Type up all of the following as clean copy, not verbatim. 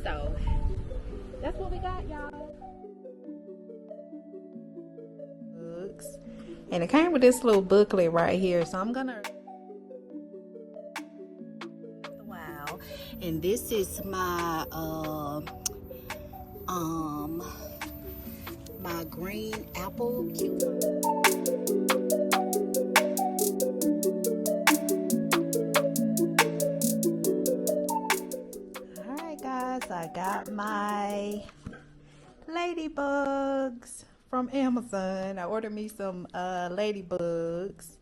So that's what we got, y'all. Books. And it came with this little booklet right here. So I'm gonna wow. And this is my my green apple cucumber. Alright guys, I got my ladybugs from Amazon. I ordered me some ladybugs,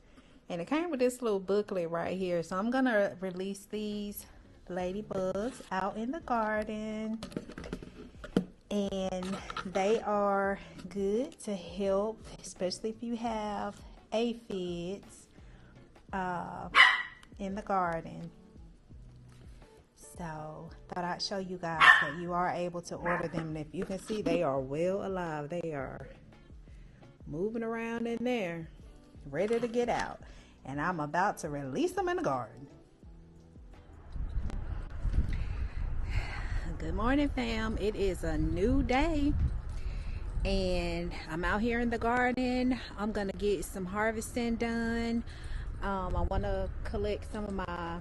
and it came with this little booklet right here. So I'm gonna release these ladybugs out in the garden, and they are good to help, especially if you have aphids in the garden. So thought I'd show you guys that you are able to order them, and if you can see, they are well alive. They are moving around in there, ready to get out, and I'm about to release them in the garden. Good morning, fam. It is a new day, and I'm out here in the garden. I'm gonna get some harvesting done. I want to collect some of my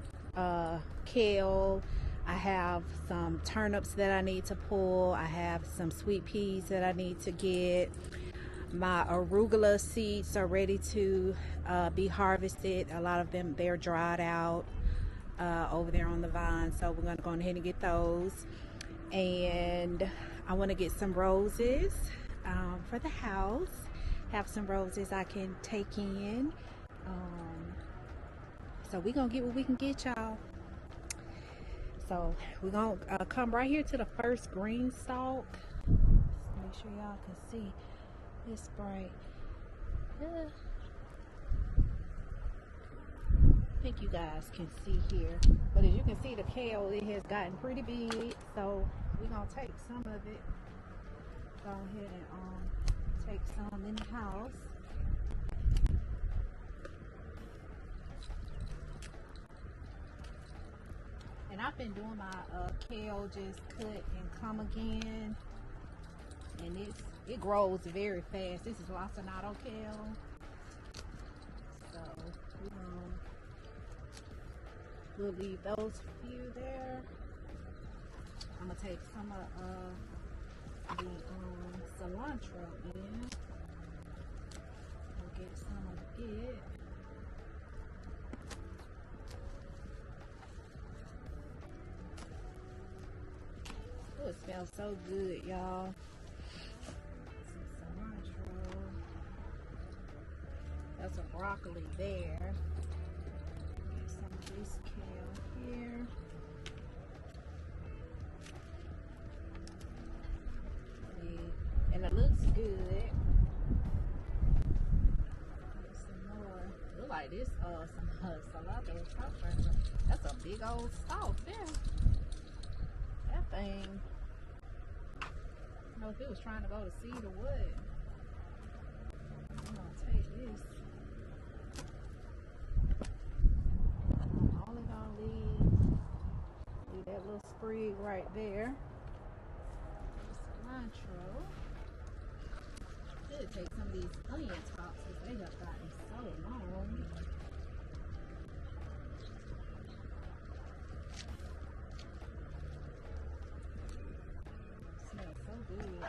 kale. I have some turnips that I need to pull. I have some sweet peas that I need to get. My arugula seeds are ready to be harvested. A lot of them, they're dried out over there on the vine, so we're going to go ahead and get those. And I want to get some roses for the house. Have some roses I can take in. So we're going to get what we can get, y'all. So we're going to come right here to the first green stalk. Make sure y'all can see. It's bright. I think you guys can see here. But as you can see, the kale, it has gotten pretty big. So we're going to take some of it. Go ahead and take some in the house. And I've been doing my kale just cut and come again, and it grows very fast. This is lacinato kale, so we'll leave those few there. I'm gonna take some of the cilantro in. We'll get some of it. Oh, it smells so good, y'all. Some cilantro. That's some broccoli there. Get some of this kale here. And it looks good. Get some more. Look like this some cilantro. That's a big old stalk there. That thing. I don't know if it was trying to go to seed or what. I'm gonna take this. I'm only gonna leave that little sprig right there. Cilantro. Should take some of these onion tops because they have gotten so long. Smells so good.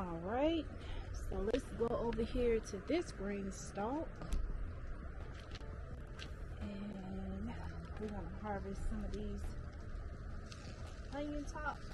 All right, so let's go over here to this green stalk, and we're gonna harvest some of these onion tops.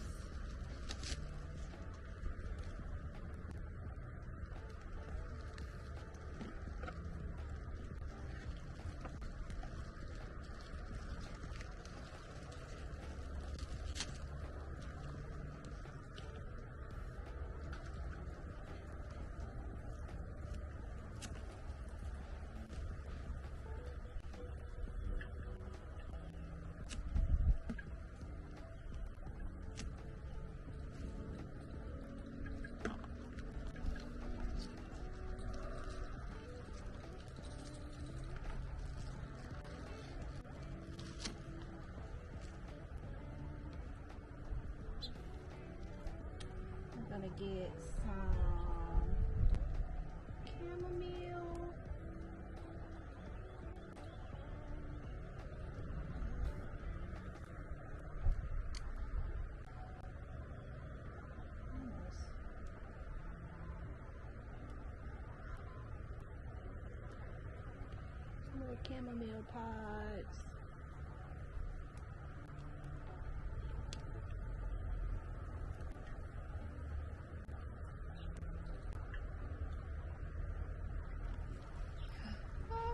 I'm gonna get some chamomile. Some more chamomile pods.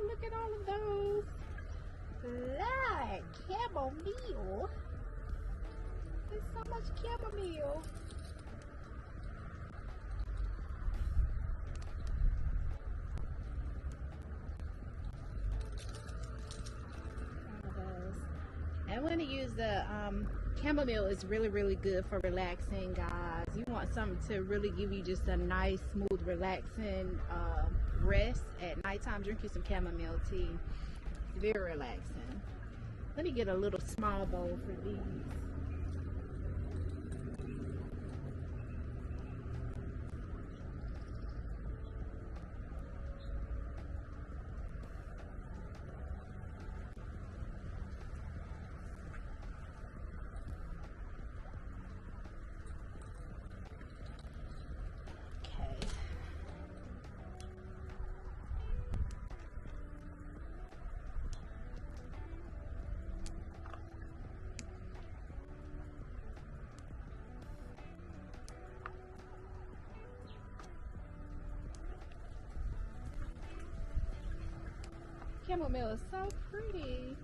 Look at all of those. Like chamomile. There's so much chamomile. I want to use the chamomile. Is really good for relaxing, guys. You want something to really give you just a nice, smooth, relaxing rest at nighttime. Drink you some chamomile tea. It's very relaxing. Let me get a little small bowl for these. Chamomile is so pretty.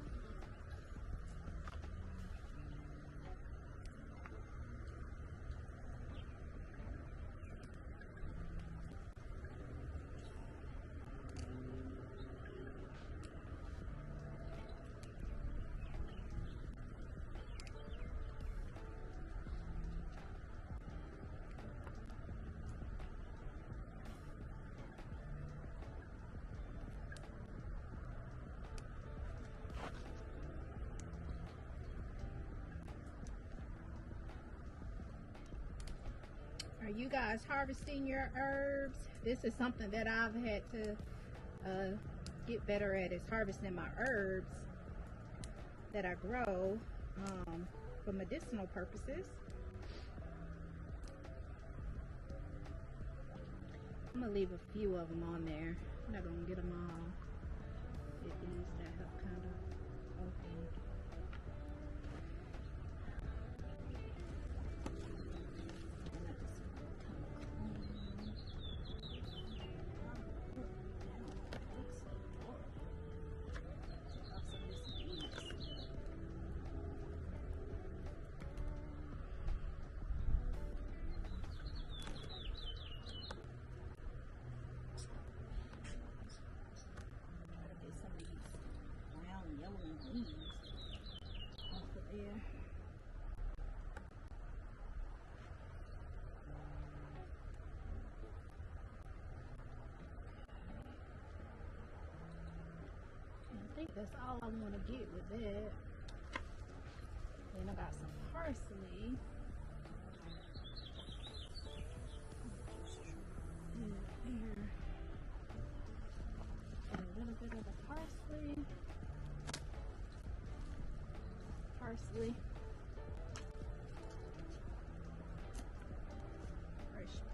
Are you guys harvesting your herbs? This is something that I've had to get better at, is harvesting my herbs that I grow for medicinal purposes. I'm gonna leave a few of them on there. I'm not gonna get them all. Get these that have kind of opened. I think that's all I want to get with that. Then I got some parsley. Here. And a little bit of the parsley. Fresh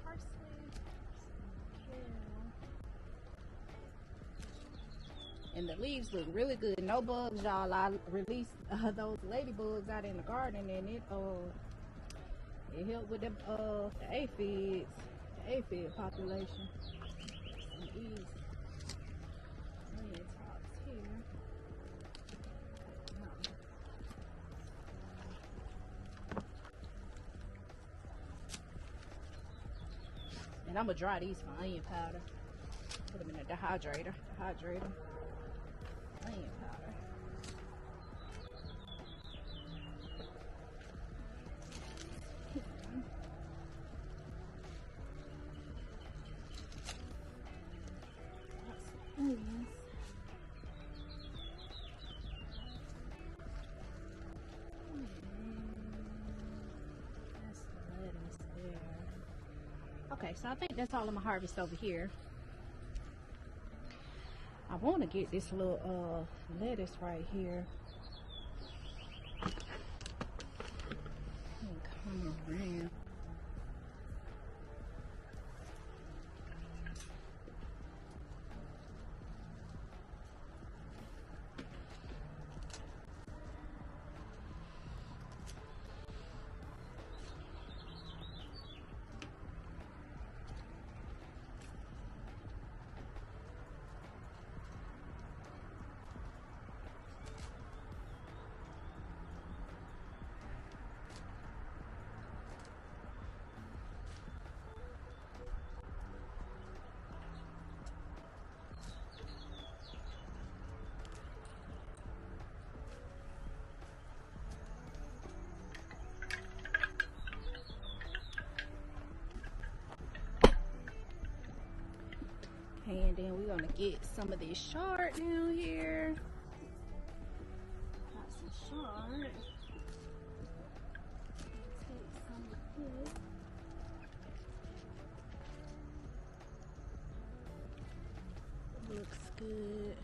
parsley. And the leaves look really good. No bugs, y'all. I released those ladybugs out in the garden, and it helped with the aphid population. These onion tops here. And I'm gonna dry these for onion powder. Put them in a dehydrator. Onion powder. Onions. That's the lettuce there. Okay, so I think that's all I'm gonna harvest over here. I want to get this little lettuce right here and come around. And then we're gonna get some of this chard down here. Got some chard. Take some of this. Looks good.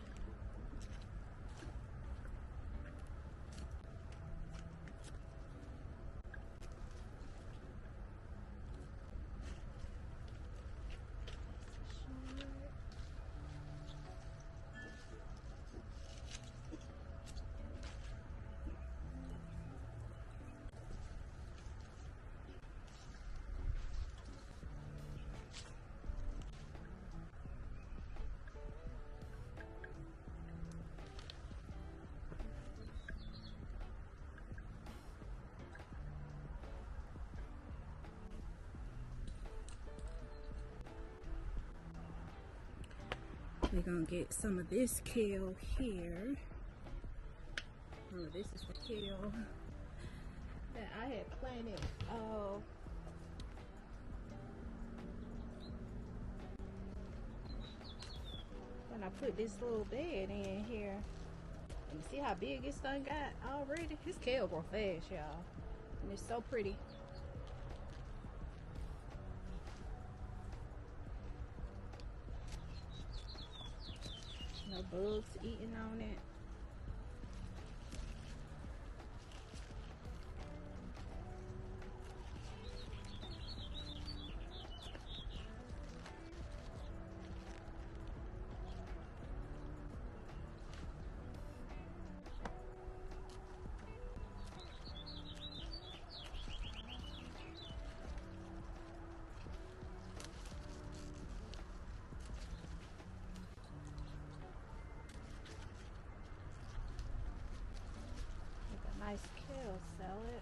We're gonna get some of this kale here. Oh, this is the kale that I had planted. When I put this little bed in here. And you see how big this thing got already? This kale grow fast, y'all. And it's so pretty. No bugs eating on it. Nice kale salad.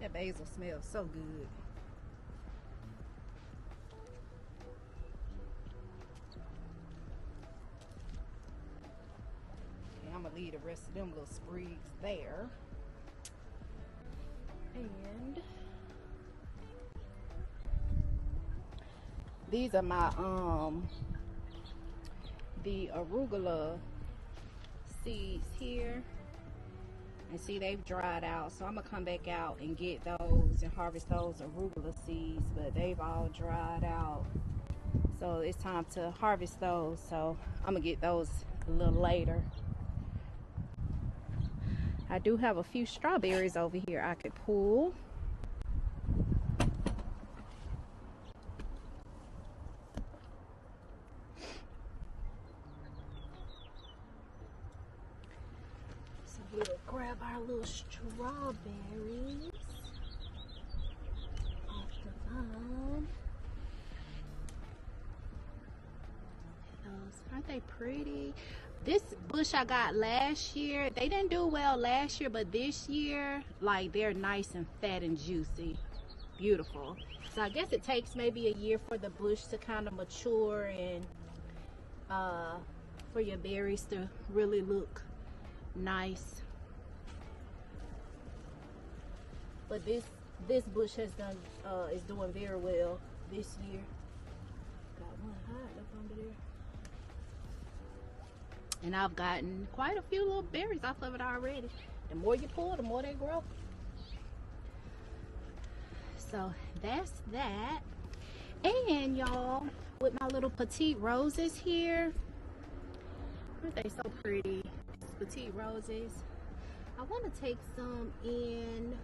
That basil smells so good. Okay, I'm gonna leave the rest of them little sprigs there. And These are my the arugula seeds here, and see they've dried out, so I'm gonna come back out and get those and harvest those arugula seeds, but they've all dried out, so it's time to harvest those. So I'm gonna get those a little later. I do have a few strawberries over here I could pull. We'll grab our little strawberries off the vine. Those, aren't they pretty? This bush I got last year, they didn't do well last year, but this year, like, they're nice and fat and juicy. Beautiful. So I guess it takes maybe a year for the bush to kind of mature and for your berries to really look nice. But this bush has done is doing very well this year. Got one hiding up under there, and I've gotten quite a few little berries off of it already. The more you pull, the more they grow. So that's that. And y'all, with my little petite roses here, aren't they so pretty? Petite roses. I want to take some in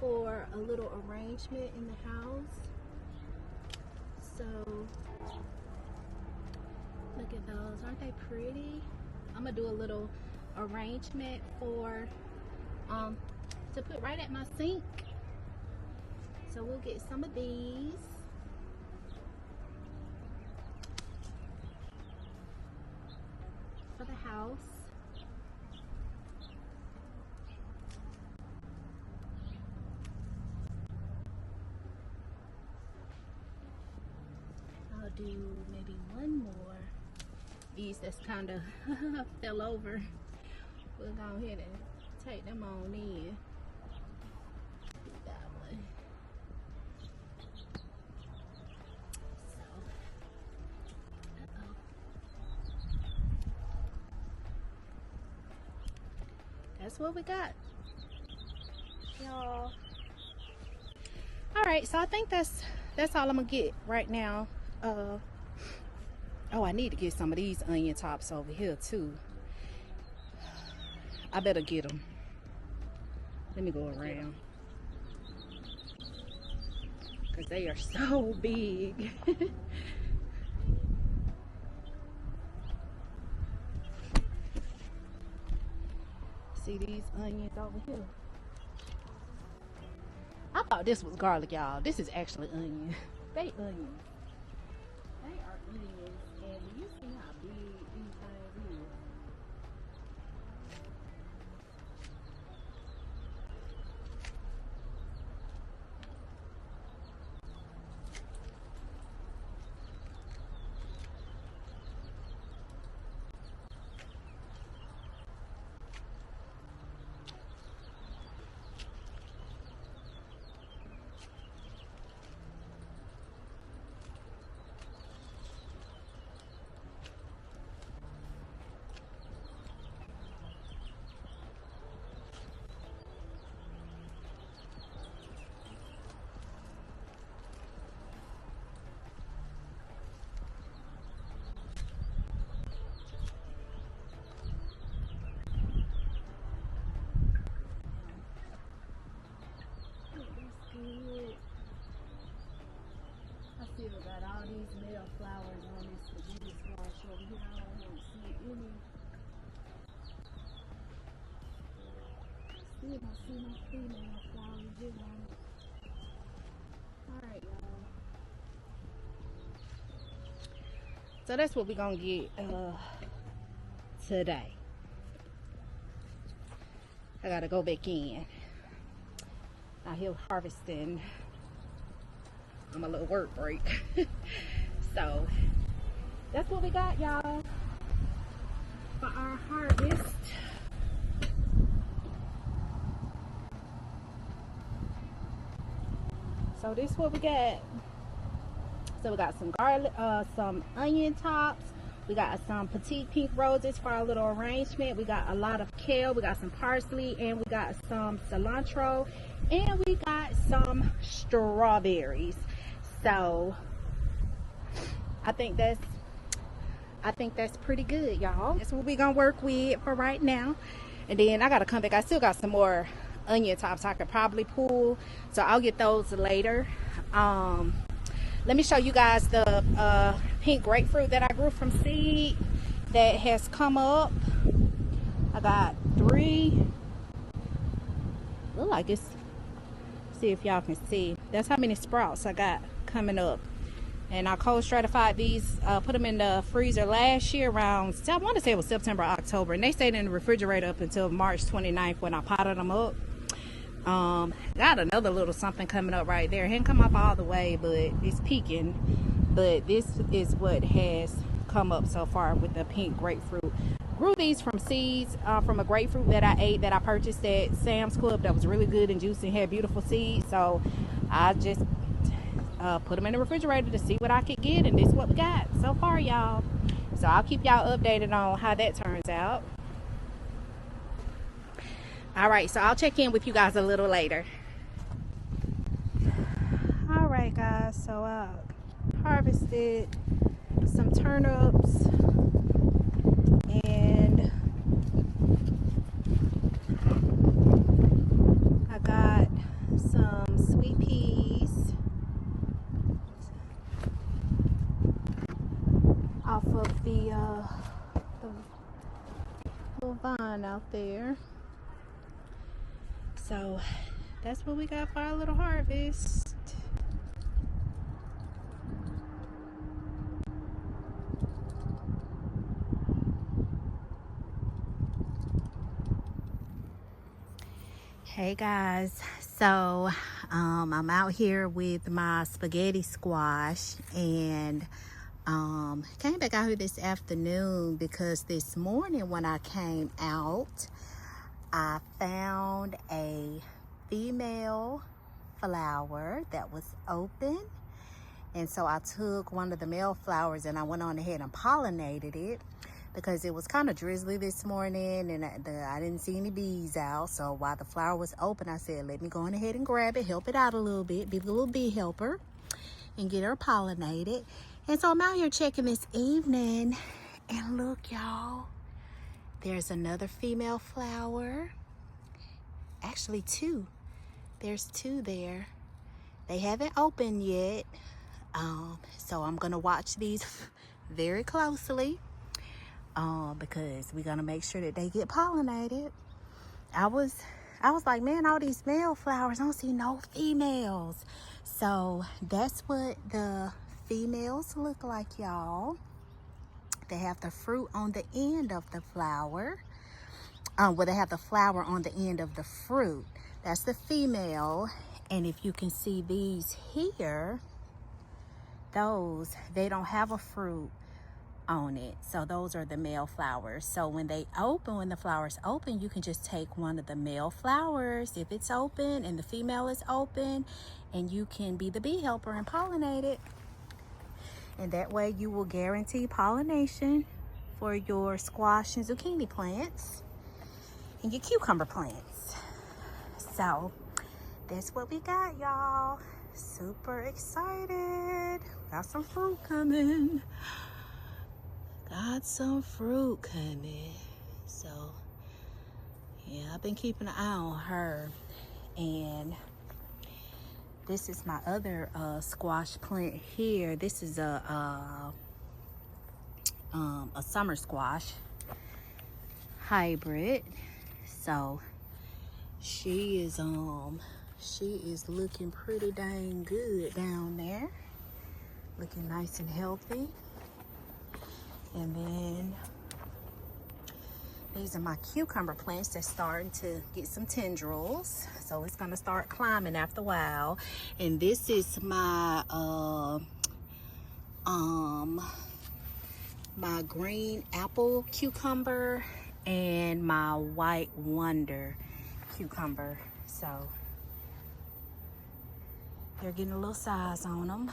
for a little arrangement in the house. So look at those, aren't they pretty? I'm gonna do a little arrangement for to put right at my sink. So we'll get some of these. For the house. I'll do maybe one more. These that's kind of fell over. We'll go ahead and take them on in. That one. So, that's what we got, y'all. All right, so I think that's all I'm gonna get right now. Oh, I need to get some of these onion tops over here too. I better get them. Let me go around, because they are so big. See these onions over here? I thought this was garlic, y'all. This is actually onion. They onions. They are onions. And do you see how big these things is? I still got all these male flowers on this spaghetti squash over here. I don't even see any. Still don't see no female flowers here on it. Alright, y'all. So that's what we're gonna get today. I gotta go back in. Out here harvesting on my little work break. So that's what we got, y'all, for our harvest. So this is what we got. So we got some garlic, some onion tops. We got some petite pink roses for our little arrangement. We got a lot of kale. We got some parsley, and we got some cilantro, and we got some strawberries. So I think that's pretty good, y'all. That's what we're gonna work with for right now. And then I gotta come back. I still got some more onion tops I could probably pull, so I'll get those later. Let me show you guys the pink grapefruit that I grew from seed that has come up. I got 3. Look like it's, see if y'all can see. That's how many sprouts I got coming up. And I cold stratified these, put them in the freezer last year around, I want to say it was September, October. And they stayed in the refrigerator up until March 29th when I potted them up. Got another little something coming up right there. It hadn't come up all the way, but it's peaking. But this is what has come up so far with the pink grapefruit. Grew these from seeds from a grapefruit that I ate, that I purchased at Sam's Club, that was really good and juicy and had beautiful seeds. So I just put them in the refrigerator to see what I could get, and this is what we got so far, y'all. So I'll keep y'all updated on how that turns out. All right, so I'll check in with you guys a little later. All right, guys, so I harvested some turnips, and I got some sweet peas off of the little vine out there. So that's what we got for our little harvest. Hey guys, so I'm out here with my spaghetti squash, and came back out here this afternoon because this morning when I came out, I found a female flower that was open, and so I took one of the male flowers and I went on ahead and pollinated it because it was kind of drizzly this morning, and I didn't see any bees out. So while the flower was open, I said, let me go on ahead and grab it, help it out a little bit, be a little bee helper, and get her pollinated. And so I'm out here checking this evening, and look, y'all, there's another female flower. Actually 2. There's 2 there. They haven't opened yet. So I'm gonna watch these very closely because we're gonna make sure that they get pollinated. I was like, man, all these male flowers, I don't see no females. So that's what the females look like, y'all. They have the fruit on the end of the flower. Well, they have the flower on the end of the fruit. That's the female. And if you can see these here, those, they don't have a fruit on it. So those are the male flowers. So when they open, when the flowers open, you can just take one of the male flowers if it's open and the female is open, and you can be the bee helper and pollinate it. And that way you will guarantee pollination for your squash and zucchini plants and your cucumber plants. So that's what we got, y'all. Super excited. Got some fruit coming. Got some fruit coming. So yeah, I've been keeping an eye on her. And this is my other squash plant here. This is a summer squash hybrid. So she is looking pretty dang good down there. Looking nice and healthy. And then these are my cucumber plants that's starting to get some tendrils. So it's gonna start climbing after a while. And this is my my green apple cucumber and my white wonder cucumber. So they're getting a little size on them.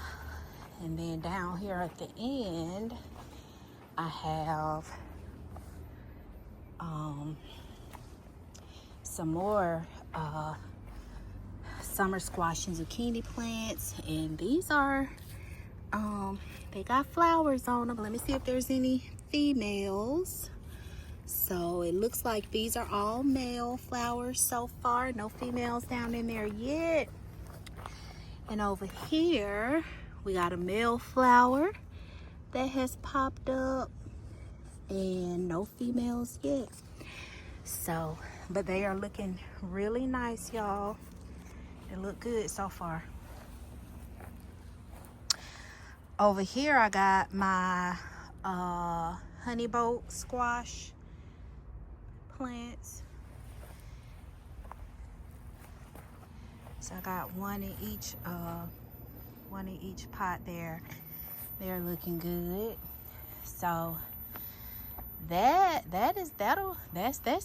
And then down here at the end, I have some more summer squash and zucchini plants, and these are they got flowers on them. Let me see if there's any females. So it looks like these are all male flowers so far, no females down in there yet. And over here we got a male flower that has popped up, and no females yet. So, but they are looking really nice, y'all. They look good so far. Over here I got my honey boat squash plants. So I got one in each pot there. They're looking good. So that's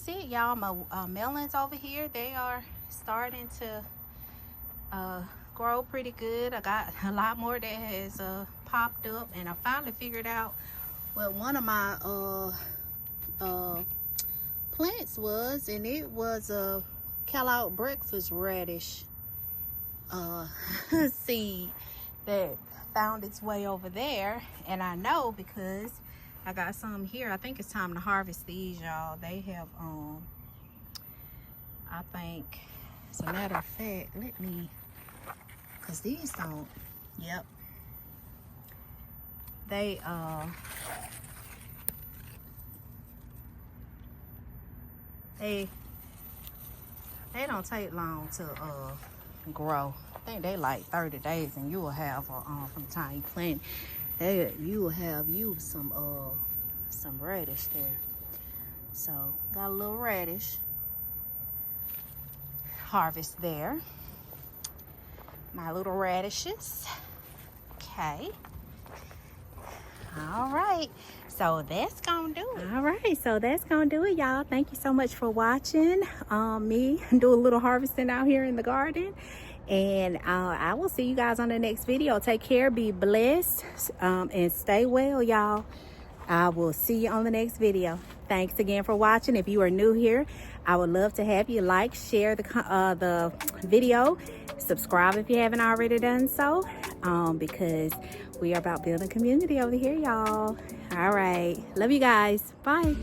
it, y'all. My melons over here, they are starting to grow pretty good. I got a lot more that has popped up, and I finally figured out what one of my plants was, and it was a kale breakfast radish seed that found its way over there. And I know because I got some here. I think it's time to harvest these, y'all. They have I think, as a matter of fact, let me, because these don't, yep, they don't take long to grow. I think they like 30 days, and you will have from the time you plant, you will have some radish there. So got a little radish harvest there. My little radishes. Okay. All right. So that's gonna do it. All right, so that's gonna do it, y'all. Thank you so much for watching me do a little harvesting out here in the garden. And I will see you guys on the next video. Take care, be blessed, and stay well, y'all. I will see you on the next video. Thanks again for watching. If you are new here, I would love to have you like, share the video, subscribe if you haven't already done so, because we are about building community over here, y'all. All right, love you guys. Bye.